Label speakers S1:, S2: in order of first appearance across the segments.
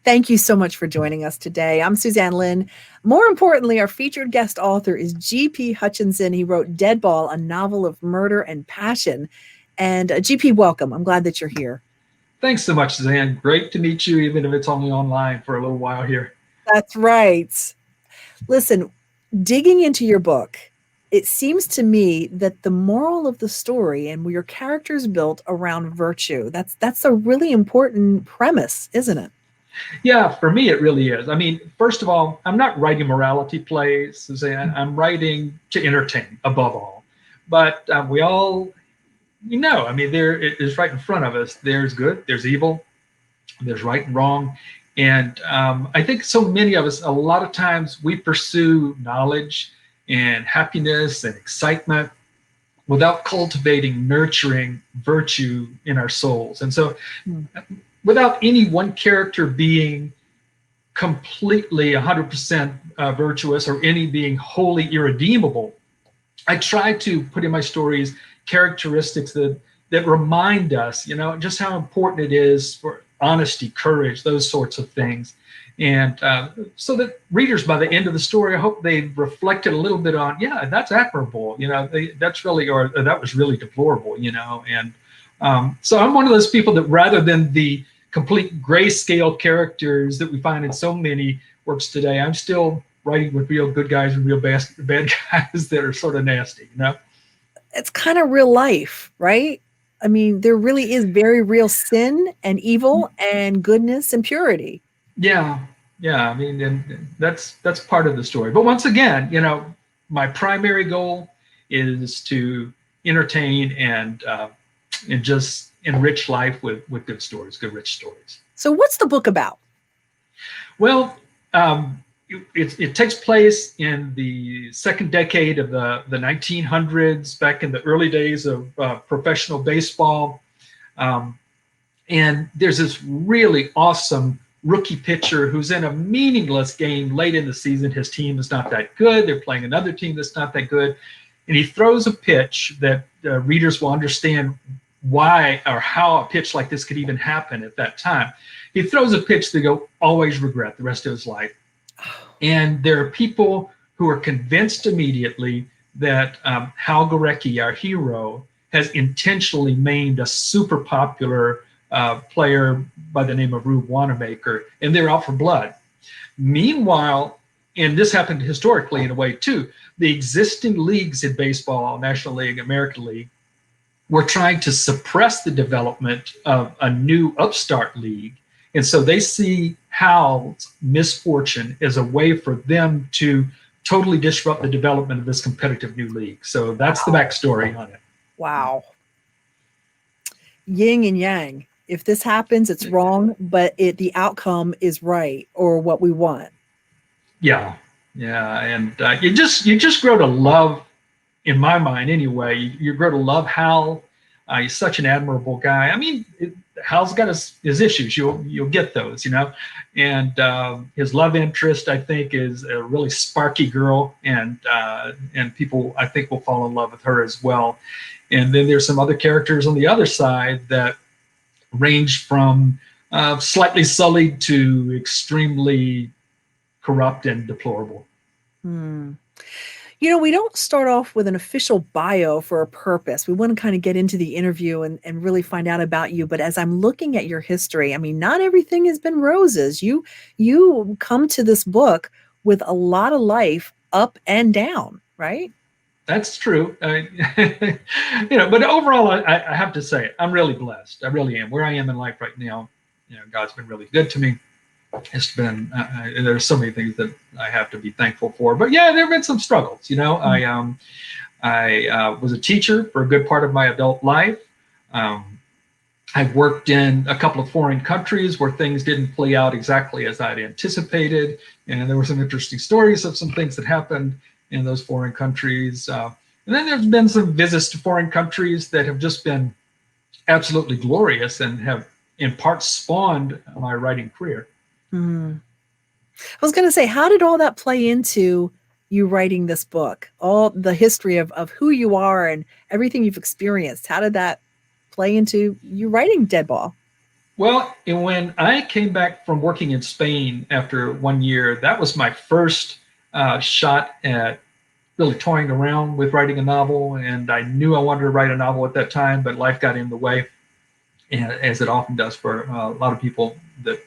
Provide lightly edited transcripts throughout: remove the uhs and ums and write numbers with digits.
S1: Thank you so much for joining us today. I'm Suzanne Lynn. More importantly, our featured guest author is GP Hutchinson. He wrote Deadball, a novel of murder and passion. And GP, welcome. I'm glad that you're here.
S2: Thanks so much, Suzanne. Great to meet you, even if it's only online for a little while here.
S1: That's right. Listen, digging into your book, it seems to me that the moral of the story and your characters built around virtue. That's a really important premise, isn't it?
S2: Yeah, for me, it really is. I mean, first of all, I'm not writing morality plays, Suzanne. I'm writing to entertain above all. But we all, I mean, there it is right in front of us. There's good, there's evil, there's right and wrong. And I think so many of us, a lot of times, we pursue knowledge and happiness and excitement without cultivating, nurturing virtue in our souls. And so, without any one character being completely 100% virtuous or any being wholly irredeemable, I try to put in my stories characteristics that remind us, just how important it is for honesty, courage, those sorts of things. And so that readers, by the end of the story, I hope they've reflected a little bit on, yeah, that's admirable, that's really, or that was really deplorable, And so I'm one of those people that rather than the complete grayscale characters that we find in so many works today, I'm still writing with real good guys and real bad guys that are sort of nasty,
S1: It's kind of real life, right? I mean, there really is very real sin and evil and goodness and purity.
S2: Yeah, yeah. I mean, and that's part of the story. But once again, my primary goal is to entertain and just enrich life with good stories, good rich stories.
S1: So, what's the book about?
S2: Well, it takes place in the second decade of the 1900s, back in the early days of professional baseball. And there's this really awesome rookie pitcher who's in a meaningless game late in the season. His team is not that good. They're playing another team that's not that good. And he throws a pitch that readers will understand why or how a pitch like this could even happen at that time. He throws a pitch that he'll always regret the rest of his life. And there are people who are convinced immediately that Hal Gorecki, our hero, has intentionally maimed a super popular player by the name of Rube Wanamaker, and they're out for blood. Meanwhile, and this happened historically in a way too, the existing leagues in baseball, National League, American League, were trying to suppress the development of a new upstart league. And so they see Hal's misfortune as a way for them to totally disrupt the development of this competitive new league. So that's the backstory on it.
S1: Wow. Yin and yang. If this happens, it's wrong, but the outcome is right, or what we want.
S2: Yeah, yeah, and you just grow to love, in my mind anyway. You grow to love Hal. He's such an admirable guy. I mean, Hal's got his issues. You'll get those, And his love interest, I think, is a really sparky girl, and people, I think, will fall in love with her as well. And then there's some other characters on the other side that range from slightly sullied to extremely corrupt and deplorable.
S1: We don't start off with an official bio for a purpose. We want to kind of get into the interview and really find out about you. But as I'm looking at your history, I mean, not everything has been roses. You come to this book with a lot of life up and down, right?
S2: That's true. But overall, I have to say, I'm really blessed. I really am. Where I am in life right now, God's been really good to me. It's been, there's so many things that I have to be thankful for. But yeah, there have been some struggles. I was a teacher for a good part of my adult life. I've worked in a couple of foreign countries where things didn't play out exactly as I'd anticipated. And there were some interesting stories of some things that happened in those foreign countries. And then there's been some visits to foreign countries that have just been absolutely glorious and have in part spawned my writing career.
S1: I was going to say, how did all that play into you writing this book? All the history of who you are and everything you've experienced. How did that play into you writing Deadball?
S2: Well, and when I came back from working in Spain after 1 year, that was my first shot at really toying around with writing a novel. And I knew I wanted to write a novel at that time, but life got in the way, and as it often does for a lot of people that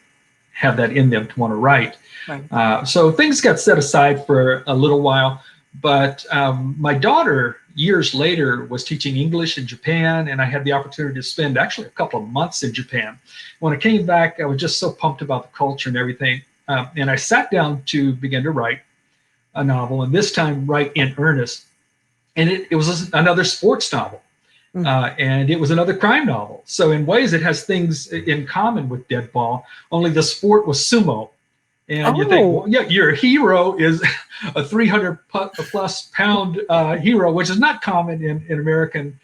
S2: have that in them to want to write.
S1: Right.
S2: So things got set aside for a little while. But my daughter, years later, was teaching English in Japan, and I had the opportunity to spend actually a couple of months in Japan. When I came back, I was just so pumped about the culture and everything. And I sat down to begin to write a novel, and this time write in earnest. And it was another sports novel. And it was another crime novel. So in ways, it has things in common with Deadball, only the sport was sumo. And you think, well, yeah, your hero is a 300 plus pound hero, which is not common in American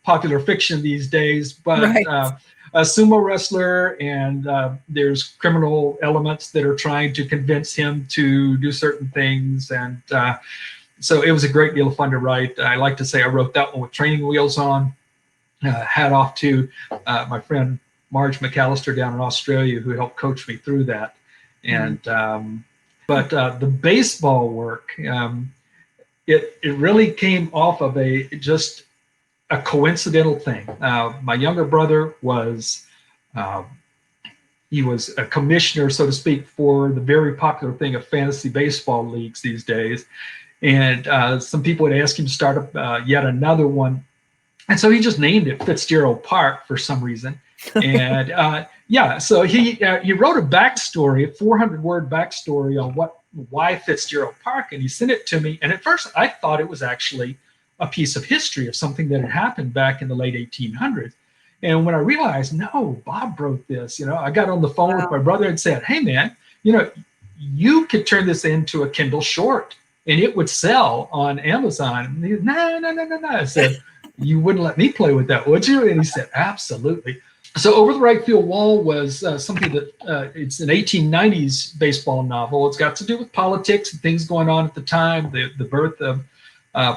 S2: popular fiction these days. But
S1: Right.
S2: A sumo wrestler, and there's criminal elements that are trying to convince him to do certain things. And so it was a great deal of fun to write. I like to say I wrote that one with training wheels on. Hat off to my friend Marge McAllister down in Australia, who helped coach me through that. And but the baseball work, it really came off of just a coincidental thing. My younger brother was he was a commissioner, so to speak, for the very popular thing of fantasy baseball leagues these days. And some people would ask him to start up yet another one. And so he just named it Fitzgerald Park for some reason. And so he wrote a backstory, a 400-word backstory on why Fitzgerald Park, and he sent it to me. And at first I thought it was actually a piece of history of something that had happened back in the late 1800s. And when I realized, no, Bob wrote this, I got on the phone with my brother and said, hey man, you could turn this into a Kindle short and it would sell on Amazon. And he, no. I said, you wouldn't let me play with that, would you? And he said, absolutely. So Over the Right Field Wall was something that it's an 1890s baseball novel. It's got to do with politics and things going on at the time, the birth of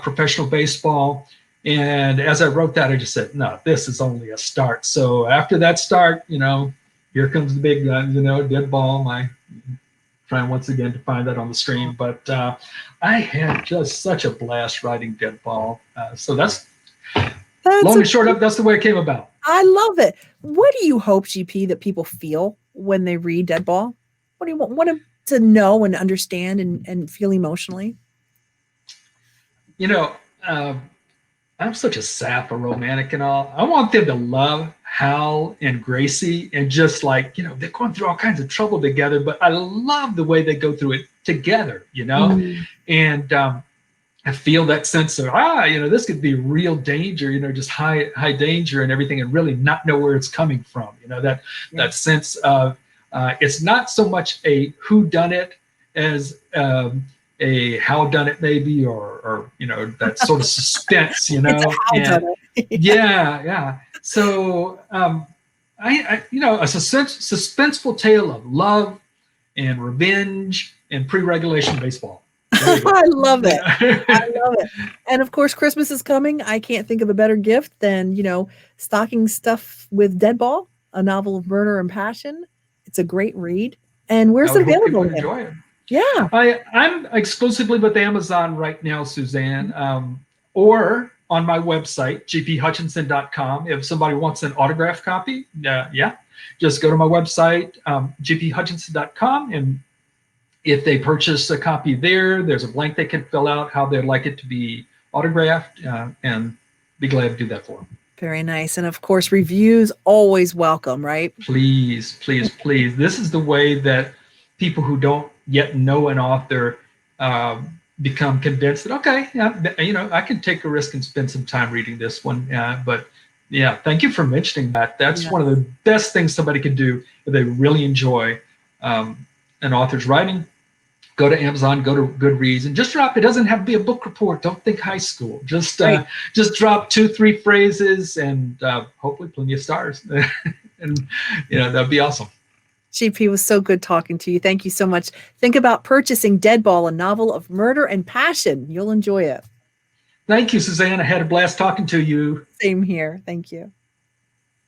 S2: professional baseball. And as I wrote that, I just said, no, this is only a start. So after that start, here comes the big guns, Deadball. I trying once again to find that on the screen. But I had just such a blast writing Deadball. So that's long and short up, that's the way it came about.
S1: I love it. What do you hope, GP, that people feel when they read Deadball? What do you want them to know and understand and feel emotionally?
S2: I'm such a sap, a romantic and all. I want them to love Hal and Gracie and just like, they're going through all kinds of trouble together, but I love the way they go through it together, and I feel that sense of, this could be real danger, just high danger and everything, and really not know where it's coming from. That sense of, it's not so much a whodunit as a how done it maybe, or that sort of suspense, yeah. So I a suspenseful tale of love and revenge and pre-regulation baseball.
S1: I love it. I love it. And of course, Christmas is coming. I can't think of a better gift than, stocking stuff with Deadball, a novel of murder and passion. It's a great read. And where's it available?
S2: Enjoy it.
S1: Yeah.
S2: I'm exclusively with Amazon right now, Suzanne, or on my website, gphutchinson.com. If somebody wants an autographed copy, just go to my website, gphutchinson.com, and if they purchase a copy there's a blank they can fill out how they'd like it to be autographed, and be glad to do that for them.
S1: Very nice. And of course, reviews always welcome, right?
S2: Please. This is the way that people who don't yet know an author become convinced that, okay, I can take a risk and spend some time reading this one. But yeah, thank you for mentioning that. That's one of the best things somebody can do if they really enjoy an author's writing. Go to Amazon, go to Goodreads, and just drop. It doesn't have to be a book report. Don't think high school. Just drop 2-3 phrases, and hopefully plenty of stars. And that'd be awesome.
S1: GP, was so good talking to you. Thank you so much. Think about purchasing Deadball, a novel of murder and passion. You'll enjoy it.
S2: Thank you, Suzanne. I had a blast talking to you.
S1: Same here. Thank you.